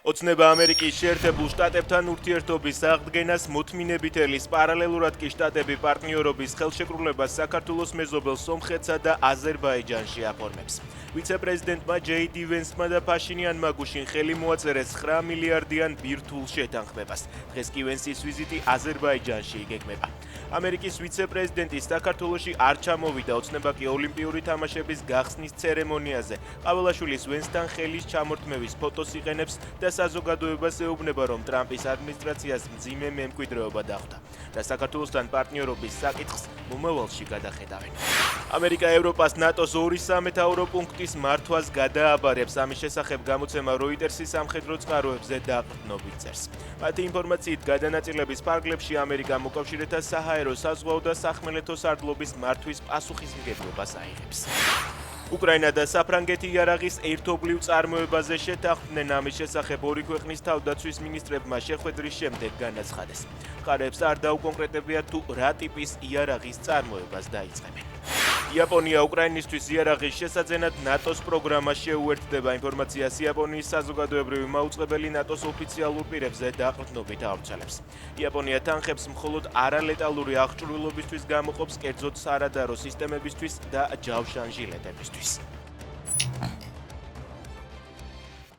ოცნება ამერიკის შეერთებულ შტატებთან ურთიერთობის აღდგენას მოთმინებით ელის, პარალელურად კი შტატები პარტნიორობის ხელშეკრულებას საქართველოს მეზობელ სომხეთსა და აზერბაიჯანში აფორმებს. ვიცე-პრეზიდენტმა ჯეი-დი ვენსმა და ფაშინიანმა გუშინ ხელი მოაწერეს 9 მილიარდიან ბირთვულ შეთანხმებას. დღეს კი ვენსის ვიზიტი აზერბაიჯანში იგეგმება. ამერიკის ვიცე-პრეზიდენტი საქართველოში არ ჩამოვიდა, ოცნება კი ოლიმპიური თამაშების გახსნის ცერემონიაზე. ყაველაშვილის ვენსთან ხელის ჩამორთმევის ფოტოს იყენებს და საზოგადოებას ეუბნება, რომ ტრამპის ადმინისტრაციას მძიმე მემკვიდრეობა დახვდა და საქართველოსთან პარტნიორობის საკითხს მომავალში გადახედავენ. ამერიკა ევროპას ნატოს 2 სამეთაურო პუნქტის მართვას გადააბარებს. ამის შესახებ გამოცემა როიტერსის სამხედრო წყაროებზე დაყრდნობით წერს. მათი ინფორმაციით, გადანაწილების ფარგლებში ამერიკა მოკავშირეთა საჰაერო, საზღვაო და სახმელეთო სარდლობის მართვის პასუხისმგებლობას აიღებს. უკრაინა და საფრანგეთი იარაღის ერთობლივ წარმოებაზე შეთანხმდნენ. ამის შესახებ ორი ქვეყნის თავდაცვის მინისტრებმა შეხვედრის შემდეგ განაცხადეს. მხარეებს არ დაუკონკრეტებია თუ რა ტიპის იარაღის წარმოებას დაიწყებენ. იაპონია უკრაინისთვის იარაღის შესაძენად ნატოს პროგრამას შეუერთდება. ინფორმაციას იაპონიის საზოგადოებრივი მაუწყებელი ნატოს ოფიციალურ პირებზე დაყრდნობით ავრცელებს. იაპონია თანხებს მხოლოდ არალეტალური აღჭურვილობისთვის გამოყოფს, კერძოდ სარადარო სისტემებისთვის და ჯავშანჟილეტებისთვის.